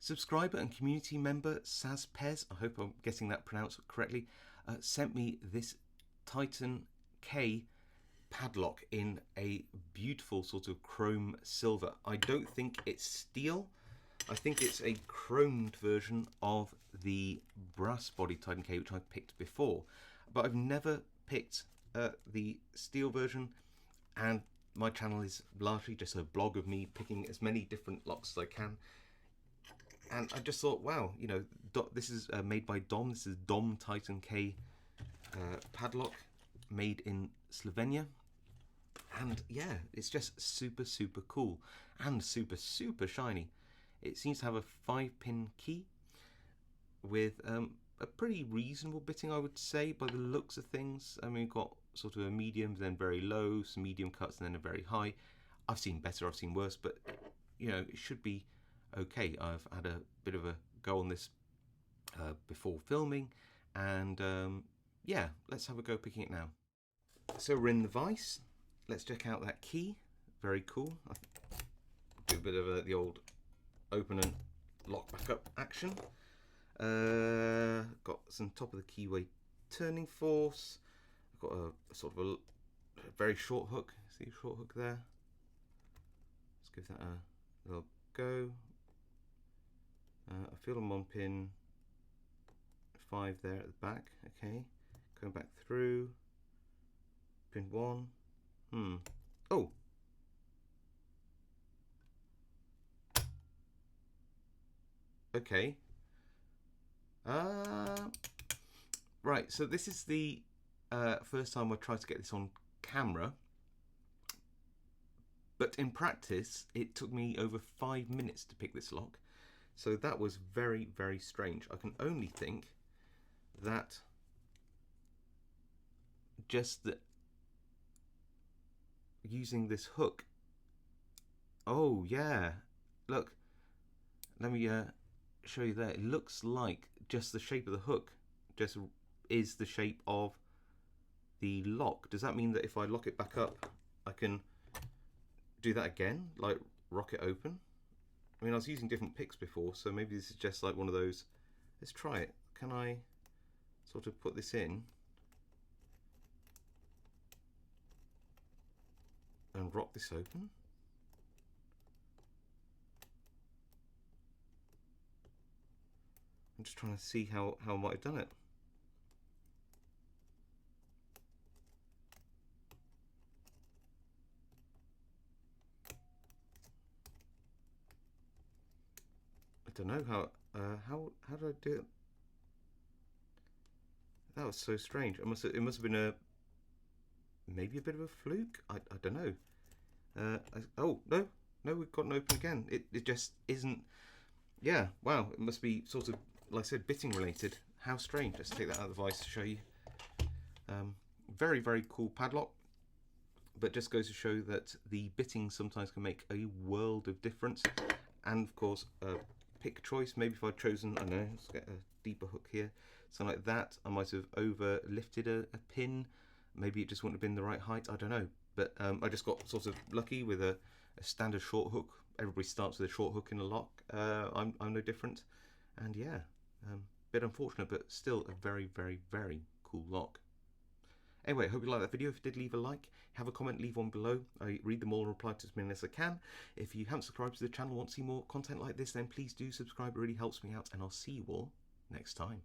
subscriber and community member Saz Pez, I hope I'm getting that pronounced correctly, sent me this Titan K padlock in a beautiful sort of chrome silver. I don't think it's steel. I think it's a chromed version of the brass body Titan K, which I picked before, but I've never picked the steel version, and my channel is largely just a blog of me picking as many different locks as I can. And I just thought, wow, you know, this is made by Dom. This is Dom Titan K padlock, made in Slovenia. And yeah, it's just super, super cool and super, super shiny. It seems to have a 5-pin key with a pretty reasonable bitting, I would say, by the looks of things. I mean, we've got sort of a medium, then very low, some medium cuts, and then a very high. I've seen better, I've seen worse, but you know, it should be okay. I've had a bit of a go on this before filming, and yeah, let's have a go picking it now. So we're in the vise. Let's check out that key. Very cool. I'll do a bit of the old open and lock back up action. Got some top of the keyway turning force. I've got a sort of a very short hook. See a short hook there? Let's give that a little go. I feel I'm on pin 5 there at the back. Okay, going back through pin 1. Oh, okay. Right, so this is the first time I tried to get this on camera, but in practice it took me over 5 minutes to pick this lock, so that was very, very strange. I can only think that just the using this hook. Oh yeah, look, let me show you there. It looks like just the shape of the hook just is the shape of the lock. Does that mean that if I lock it back up I can do that again, like rock it open? I mean, I was using different picks before, so maybe this is just like one of those. Let's try it. Can I sort of put this in and rock this open? I'm just trying to see how I might have done it. I don't know how did I do it? That was so strange. It must have been maybe a bit of a fluke. I don't know. Oh no, we've got an open again. It just isn't. Yeah, wow. It must be sort of, like I said, bitting related. How strange. Let's take that out of the vise to show you. Very, very cool padlock, but just goes to show that the bitting sometimes can make a world of difference. And of course, pick choice. Maybe if I'd chosen, I don't know, let's get a deeper hook here, something like that, I might have over lifted a pin. Maybe it just wouldn't have been the right height. I don't know, but I just got sort of lucky with a standard short hook. Everybody starts with a short hook in a lock. I'm no different, and yeah, bit unfortunate, but still a very, very, very cool lock. Anyway, I hope you liked that video. If you did, leave a like, have a comment, leave one below. I read them all and reply to as many as I can. If you haven't subscribed to the channel and want to see more content like this, then please do subscribe. It really helps me out, and I'll see you all next time.